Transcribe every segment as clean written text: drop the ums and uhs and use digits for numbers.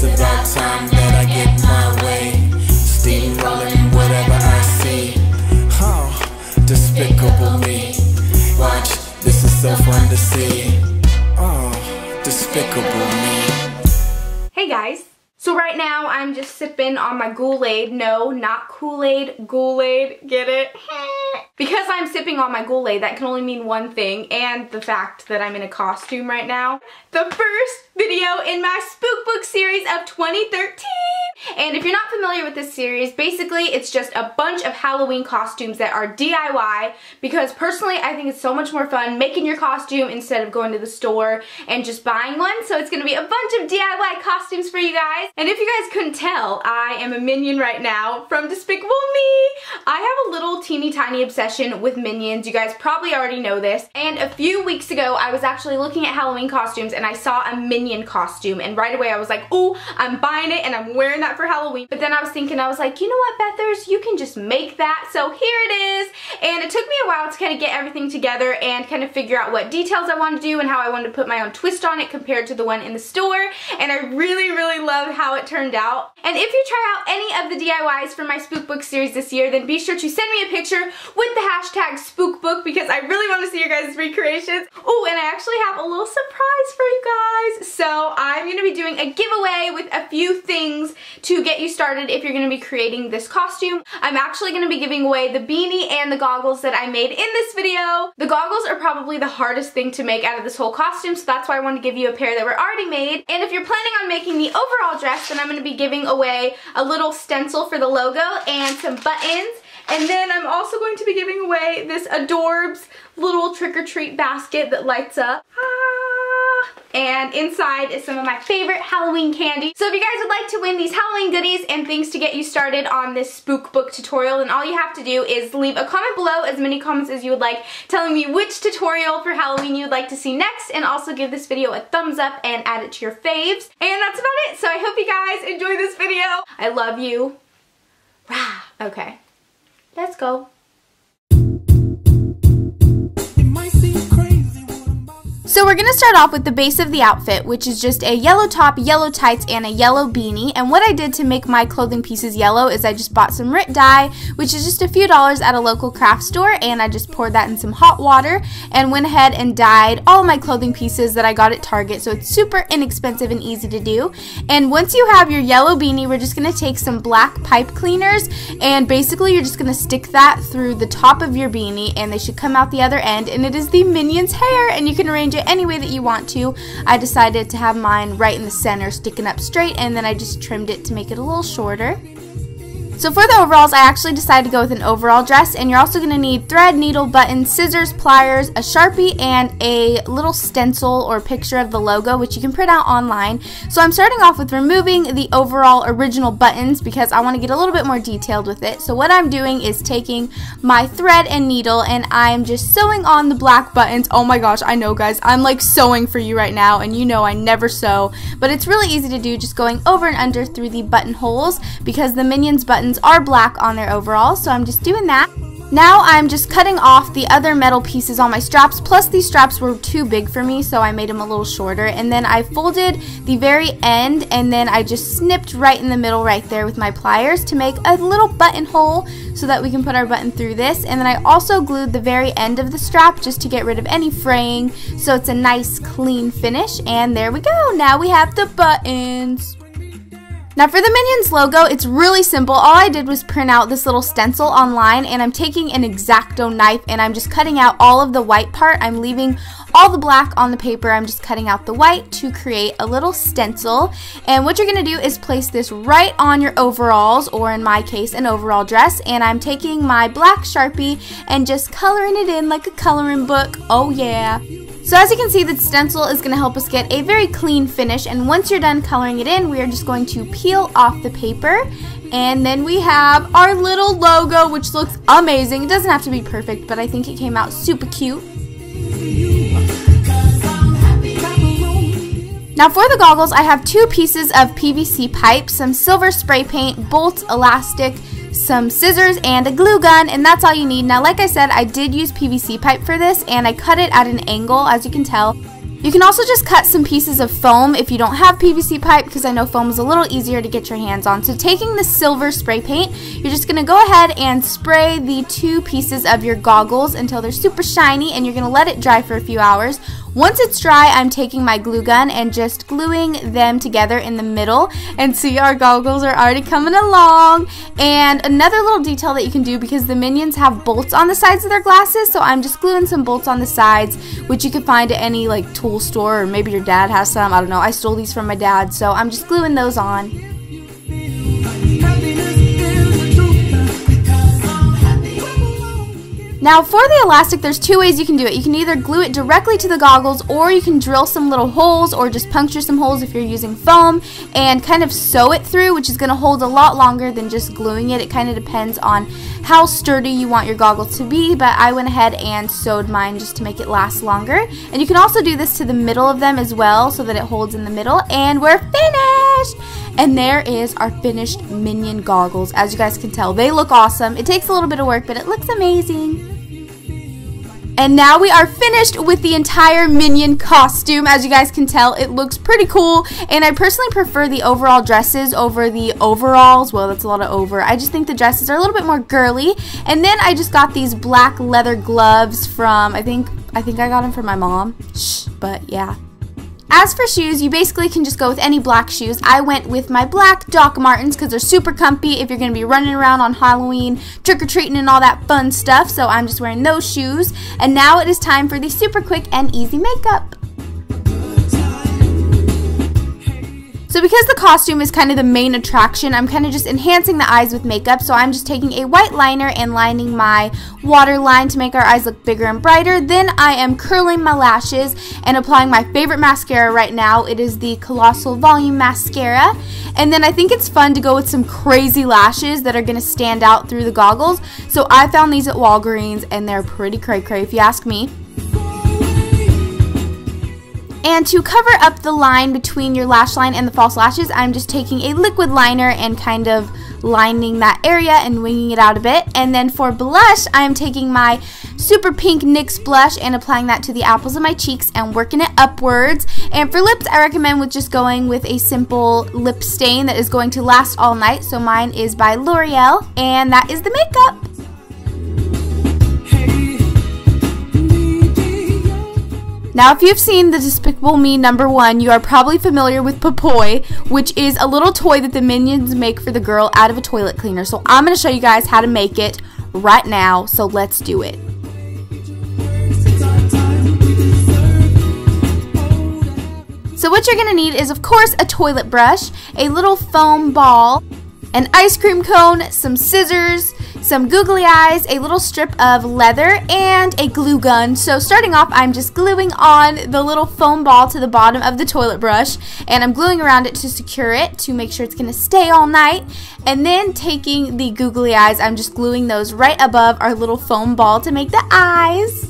It's about time that I get my way. Steamrolling whatever I see. Oh, despicable me. Watch, this is so fun to see. Oh, despicable me. Hey guys. So right now I'm just sipping on my Kool-Aid. No, not Kool-Aid, Kool-Aid, get it? Because I'm sipping on my Kool-Aid, that can only mean one thing, and the fact that I'm in a costume right now. The first video in my Spook Book series of 2013. And if you're not familiar with this series, basically it's just a bunch of Halloween costumes that are DIY, because personally I think it's so much more fun making your costume instead of going to the store and just buying one. So it's going to be a bunch of DIY costumes for you guys. And if you guys couldn't tell, I am a Minion right now from Despicable Me. I have a little teeny tiny obsession with Minions. You guys probably already know this. And a few weeks ago, I was actually looking at Halloween costumes and I saw a Minion costume. And right away I was like, ooh, I'm buying it and I'm wearing that for Halloween. But then I was thinking, I was like, you know what, Bethers? You can just make that. So here it is. And it took me a while to kind of get everything together and kind of figure out what details I wanted to do and how I wanted to put my own twist on it compared to the one in the store. And I really, really love how it turned out. And if you try out any of the DIYs from my Spook Book series this year, then be sure to send me a picture with the hashtag SpookBook because I really want to see your guys' recreations. Oh, and I actually have a little surprise for you guys. So I'm going to be doing a giveaway with a few things to get you started if you're going to be creating this costume. I'm actually going to be giving away the beanie and the goggles that I made in this video. The goggles are probably the hardest thing to make out of this whole costume, so that's why I wanted to give you a pair that were already made. And if you're planning on making the overall dress, then I'm going to be giving away a little stencil for the logo and some buttons. And then I'm also going to be giving away this Adorbs little trick-or-treat basket that lights up. And inside is some of my favorite Halloween candy. So if you guys would like to win these Halloween goodies and things to get you started on this Spook Book tutorial, then all you have to do is leave a comment below, as many comments as you would like, telling me which tutorial for Halloween you would like to see next, and also give this video a thumbs up and add it to your faves. And that's about it. So I hope you guys enjoy this video. I love you. Okay, let's go. So we're going to start off with the base of the outfit, which is just a yellow top, yellow tights, and a yellow beanie. And what I did to make my clothing pieces yellow is I just bought some RIT dye, which is just a few dollars at a local craft store, and I just poured that in some hot water and went ahead and dyed all my clothing pieces that I got at Target. So it's super inexpensive and easy to do. And once you have your yellow beanie, we're just going to take some black pipe cleaners, and basically you're just going to stick that through the top of your beanie, and they should come out the other end, and it is the Minion's hair, and you can arrange it any way that you want to. I decided to have mine right in the center, sticking up straight, and then I just trimmed it to make it a little shorter. So for the overalls, I actually decided to go with an overall dress, and you're also going to need thread, needle, buttons, scissors, pliers, a Sharpie, and a little stencil or picture of the logo, which you can print out online. So I'm starting off with removing the overall original buttons because I want to get a little bit more detailed with it. So what I'm doing is taking my thread and needle, and I'm just sewing on the black buttons. Oh my gosh, I know guys, I'm like sewing for you right now, and you know I never sew, but it's really easy to do, just going over and under through the buttonholes because the Minions buttons are black on their overalls, so I'm just doing that. Now I'm just cutting off the other metal pieces on my straps, plus these straps were too big for me, so I made them a little shorter, and then I folded the very end, and then I just snipped right in the middle right there with my pliers to make a little buttonhole so that we can put our button through this. And then I also glued the very end of the strap just to get rid of any fraying, so it's a nice clean finish. And there we go, now we have the buttons. Now for the Minions logo, it's really simple. All I did was print out this little stencil online, and I'm taking an X-Acto knife and I'm just cutting out all of the white part. I'm leaving all the black on the paper. I'm just cutting out the white to create a little stencil. And what you're going to do is place this right on your overalls, or in my case, an overall dress. And I'm taking my black Sharpie and just coloring it in like a coloring book. Oh yeah. So as you can see, the stencil is going to help us get a very clean finish, and once you're done coloring it in, we are just going to peel off the paper, and then we have our little logo, which looks amazing. It doesn't have to be perfect, but I think it came out super cute. Now for the goggles, I have 2 pieces of PVC pipe, some silver spray paint, bolts, elastic, some scissors, and a glue gun, and that's all you need. Now like I said, I did use PVC pipe for this, and I cut it at an angle, as you can tell. You can also just cut some pieces of foam if you don't have PVC pipe, because I know foam is a little easier to get your hands on. So taking the silver spray paint, you're just going to go ahead and spray the 2 pieces of your goggles until they're super shiny, and you're going to let it dry for a few hours. Once it's dry, I'm taking my glue gun and just gluing them together in the middle. And see, our goggles are already coming along. And another little detail that you can do, because the Minions have bolts on the sides of their glasses, so I'm just gluing some bolts on the sides, which you can find at any like tool store, or maybe your dad has some. I don't know. I stole these from my dad, so I'm just gluing those on. Now for the elastic, there's 2 ways you can do it. You can either glue it directly to the goggles, or you can drill some little holes or just puncture some holes if you're using foam and kind of sew it through, which is going to hold a lot longer than just gluing it. It kind of depends on how sturdy you want your goggles to be, but I went ahead and sewed mine just to make it last longer. And you can also do this to the middle of them as well, so that it holds in the middle. And we're finished! And there is our finished Minion goggles. As you guys can tell, they look awesome. It takes a little bit of work, but it looks amazing. And now we are finished with the entire Minion costume. As you guys can tell, it looks pretty cool. And I personally prefer the overall dresses over the overalls. Well, that's a lot of over. I just think the dresses are a little bit more girly. And then I just got these black leather gloves from, I think I got them from my mom. Shh, but yeah. As for shoes, you basically can just go with any black shoes. I went with my black Doc Martens because they're super comfy if you're going to be running around on Halloween, trick-or-treating and all that fun stuff. So I'm just wearing those shoes. And now it is time for the super quick and easy makeup. So because the costume is kind of the main attraction, I'm kind of just enhancing the eyes with makeup. So I'm just taking a white liner and lining my waterline to make our eyes look bigger and brighter. Then I am curling my lashes and applying my favorite mascara right now. It is the Colossal Volume Mascara. And then I think it's fun to go with some crazy lashes that are going to stand out through the goggles. So I found these at Walgreens and they're pretty cray-cray if you ask me. And to cover up the line between your lash line and the false lashes, I'm just taking a liquid liner and kind of lining that area and winging it out a bit. And then for blush, I'm taking my super pink NYX blush and applying that to the apples of my cheeks and working it upwards. And for lips, I recommend with just going with a simple lip stain that is going to last all night. So mine is by L'Oreal, and that is the makeup. Now, if you've seen the Despicable Me #1, you are probably familiar with Papoy, which is a little toy that the Minions make for the girl out of a toilet cleaner. So I'm going to show you guys how to make it right now, so let's do it. So what you're going to need is, of course, a toilet brush, a little foam ball, an ice cream cone, some scissors, some googly eyes, a little strip of leather, and a glue gun. So starting off, I'm just gluing on the little foam ball to the bottom of the toilet brush, and I'm gluing around it to secure it to make sure it's going to stay all night. And then taking the googly eyes, I'm just gluing those right above our little foam ball to make the eyes.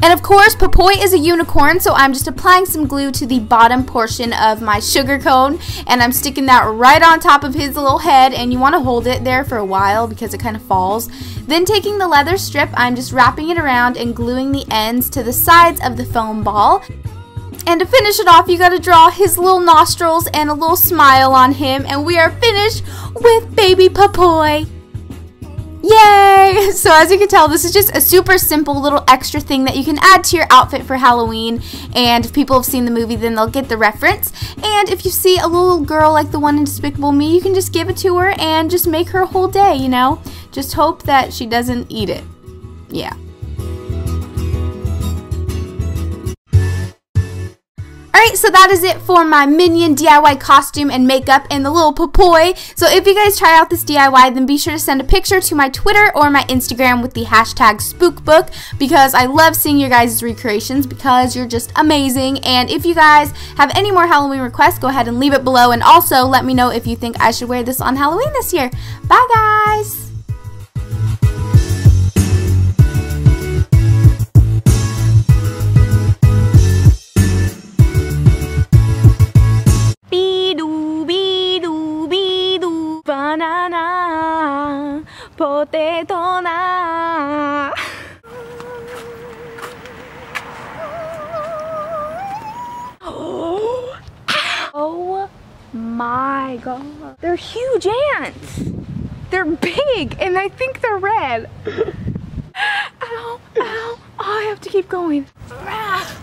And of course, Papoy is a unicorn, so I'm just applying some glue to the bottom portion of my sugar cone, and I'm sticking that right on top of his little head, and you want to hold it there for a while because it kind of falls. Then taking the leather strip, I'm just wrapping it around and gluing the ends to the sides of the foam ball. And to finish it off, you got to draw his little nostrils and a little smile on him, and we are finished with baby Papoy. Yay! So as you can tell, this is just a super simple little extra thing that you can add to your outfit for Halloween. And if people have seen the movie, then they'll get the reference. And if you see a little girl like the one in Despicable Me, you can just give it to her and just make her whole day, you know? Just hope that she doesn't eat it. Yeah. Alright, so that is it for my Minion DIY costume and makeup and the little Papoy. So if you guys try out this DIY, then be sure to send a picture to my Twitter or my Instagram with the hashtag SpookBook, because I love seeing your guys' recreations because you're just amazing. And if you guys have any more Halloween requests, go ahead and leave it below. And also let me know if you think I should wear this on Halloween this year. Bye guys! Banana, potato na. god. They're huge ants. They're big and I think they're red. Ow, ow. Oh, I have to keep going. Ah.